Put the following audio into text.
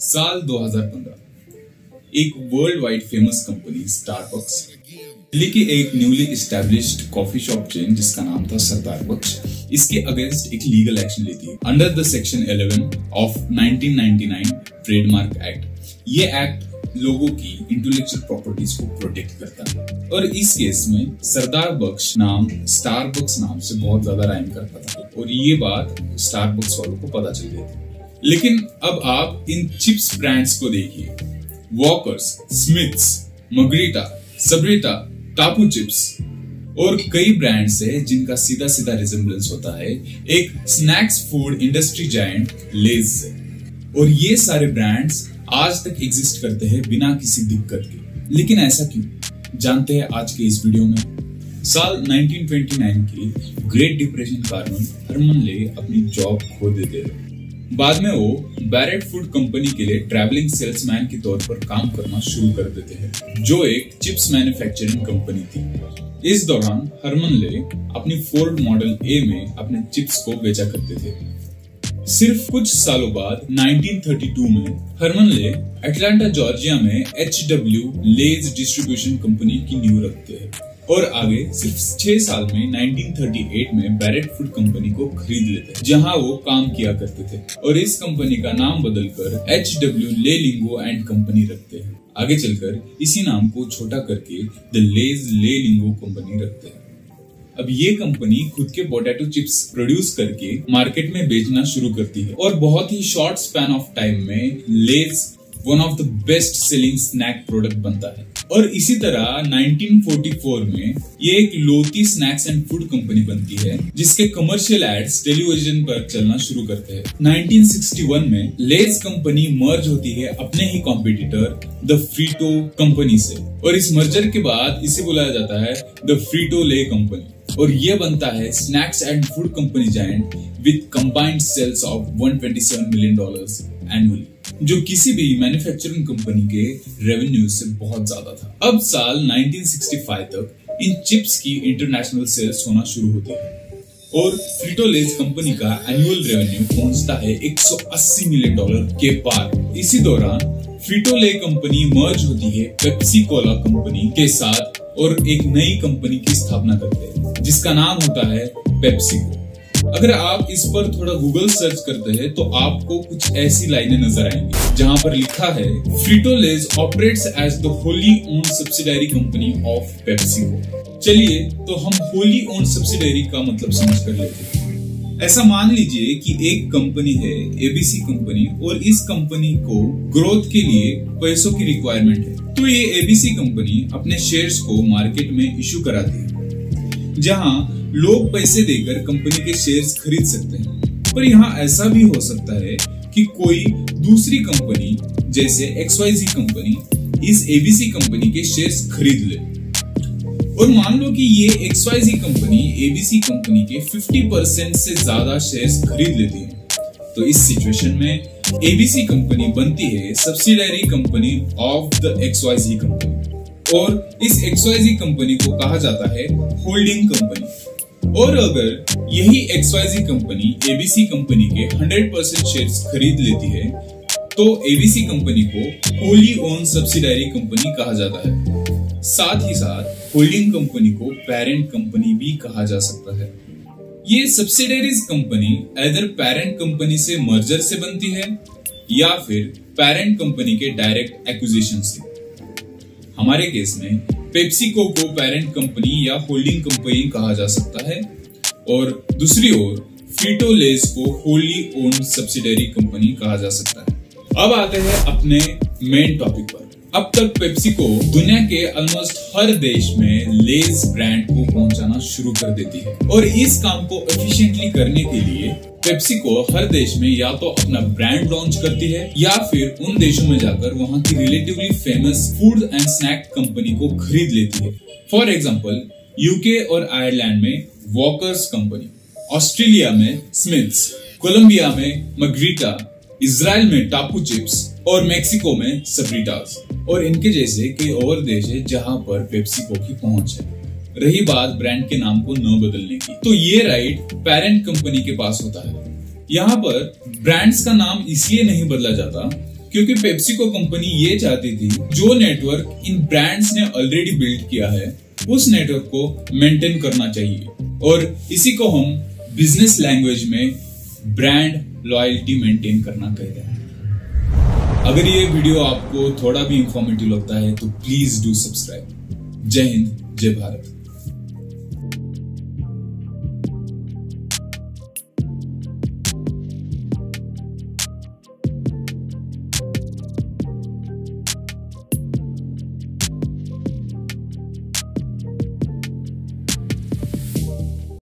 साल 2015 एक world wide famous company Starbucks, Delhi की एक newly established coffee shop chain जिसका नाम था सरदार बख्श, इसके अगेंस्ट एक लीगल एक्शन लेती है under the section 11 of 1999 trademark act. ये एक्ट लोगों की इंटेलेक्चुअल प्रॉपर्टीज को प्रोटेक्ट करता है और इस केस में सरदार बख्श नाम स्टारबक्स नाम से बहुत ज्यादा राइम करता था और ये बात स्टारबक्स वालों को पता चल गई थी। लेकिन अब आप इन चिप्स ब्रांड्स को देखिए, वॉकर्स, स्मिथ्स, मर्गारिटा, सबरीटा, टापू चिप्स और कई ब्रांड्स है जिनका सीधा सीधा रिजेम्बलेंस होता है एक स्नैक्स फूड इंडस्ट्री जायंट लेज से। और ये सारे ब्रांड्स आज तक एग्जिस्ट करते हैं बिना किसी दिक्कत के। लेकिन ऐसा क्यों, जानते हैं आज के इस वीडियो में। साल 1929 की ग्रेट डिप्रेशन कारण हरमन ले अपनी जॉब खो देते हैं। बाद में वो बैरेट फूड कंपनी के लिए ट्रैवलिंग सेल्समैन के तौर पर काम करना शुरू कर देते हैं, जो एक चिप्स मैन्युफैक्चरिंग कंपनी थी। इस दौरान हरमन ले अपनी फोर्ड मॉडल ए में अपने चिप्स को बेचा करते थे। सिर्फ कुछ सालों बाद 1932 में हरमन ले अटलांटा जॉर्जिया में HW लेज डिस्ट्रीब्यूशन कंपनी की नींव रखते हैं और आगे सिर्फ 6 साल में 1938 में बैरेट फूड कंपनी को खरीद लेते हैं, जहां वो काम किया करते थे और इस कंपनी का नाम बदलकर HW ले लिंगो एंड कंपनी रखते हैं। आगे चलकर इसी नाम को छोटा करके द लेज ले लिंगो कंपनी रखते हैं। अब ये कंपनी खुद के पोटैटो चिप्स प्रोड्यूस करके मार्केट में बेचना शुरू करती है और बहुत ही शॉर्ट स्पैन ऑफ टाइम में Lay's one of the best selling snack product बनता है। और इसी तरह 1944 में ये एक लोती स्नैक्स एंड फूड कंपनी बनती है जिसके कमर्शियल एड्स टेलीविजन पर चलना शुरू करते हैं। 1961 में लेज कंपनी मर्ज होती है अपने ही कॉम्पिटिटर द फ्रीटो कंपनी से और इस मर्जर के बाद इसे बुलाया जाता है द फ्रीटो ले कंपनी और ये बनता है snacks and food company giant with combined sales of $127 million annually, जो किसी भी मैन्युफैक्चरिंग कंपनी के रेवेन्यू से बहुत ज्यादा था। अब साल 1965 तक इन चिप्स की इंटरनेशनल सेल्स होना शुरू होती है और फ्रीटो लेज कंपनी का एनुअल रेवेन्यू पहुंचता है $180 मिलियन के पार। इसी दौरान फ्रीटो ले कंपनी मर्ज होती है पेप्सी कोला कंपनी के साथ और एक नई कंपनी की स्थापना करते हैं जिसका नाम होता है पेप्सिको। अगर आप इस पर थोड़ा गूगल सर्च करते हैं तो आपको कुछ ऐसी लाइनें नजर आएंगी जहां पर लिखा है Frito Lay operates as the wholly owned subsidiary company of PepsiCo. चलिए तो हम होली ओन्ड सब्सिडायरी का मतलब समझ कर लेते हैं। ऐसा मान लीजिए कि एक कंपनी है ABC कंपनी और इस कंपनी को ग्रोथ के लिए पैसों की रिक्वायरमेंट है, तो ये ABC कंपनी अपने शेयर्स को मार्केट में इश्यू कराती है जहां लोग पैसे देकर कंपनी के शेयर्स खरीद सकते हैं। पर यहाँ ऐसा भी हो सकता है कि कोई दूसरी कंपनी जैसे XYZ कंपनी इस ABC कंपनी के शेयर्स खरीद ले और मान लो कि ये XYZ कंपनी ABC कंपनी के 50% से ज्यादा शेयर्स खरीद लेती है। तो इस सिचुएशन में ABC कंपनी बनती है subsidiary company of the XYZ company और इस XYZ कंपनी को कहा जाता है होल्डिंग कंपनी। और अगर यही XYZ कंपनी ABC कंपनी के 100% शेयर्स खरीद लेती है तो ABC कंपनी को होली ओन सब्सिडायरी कंपनी कहा जाता है। साथ ही साथ होल्डिंग कंपनी को पेरेंट कंपनी भी कहा जा सकता है। ये सब्सिडायरीज कंपनी एदर पेरेंट कंपनी से मर्जर से बनती है या फिर पेरेंट कंपनी के डायरेक्ट एक्विजिशन से। हमारे केस में पेप्सिको को पेरेंट कंपनी या होल्डिंग कंपनी कहा जा सकता है और दूसरी ओर फ्रीटो लेज को होली ओन्ड सब्सिडरी कंपनी कहा जा सकता है। अब आते हैं अपने मेन टॉपिक पर। अब तक पेप्सिको दुनिया के ऑलमोस्ट हर देश में लेज ब्रांड को पहुंचाना शुरू कर देती है और इस काम को एफिशिएंटली करने के लिए पेप्सिको हर देश में या तो अपना ब्रांड लॉन्च करती है या फिर उन देशों में जाकर वहां की relatively famous food and snack company को खरीद लेती है। फॉर एग्जांपल यूके और आयरलैंड में वॉकर्स कंपनी, ऑस्ट्रेलिया में स्मिथ्स, कोलंबिया में मर्गारिटा, इजराइल में टापू चिप्स और मेक्सिको में सबरीटास और इनके जैसे कई और देश है जहां पर पेप्सिको की पहुंच है। रही बात ब्रांड के नाम को न बदलने की, तो ये राइट पेरेंट कंपनी के पास होता है। यहाँ पर ब्रांड्स का नाम इसलिए नहीं बदला जाता क्योंकि पेप्सिको कंपनी ये चाहती थी जो नेटवर्क इन ब्रांड्स ने ऑलरेडी बिल्ड किया है उस नेटवर्क को मेंटेन करना चाहिए, और इसी को हम बिजनेस लैंग्वेज में ब्रांड लॉयल्टी मेंटेन करना कहते हैं। अगर ये वीडियो आपको थोड़ा भी इंफॉर्मेटिव लगता है तो प्लीज डू सब्सक्राइब। जय हिंद, जय भारत।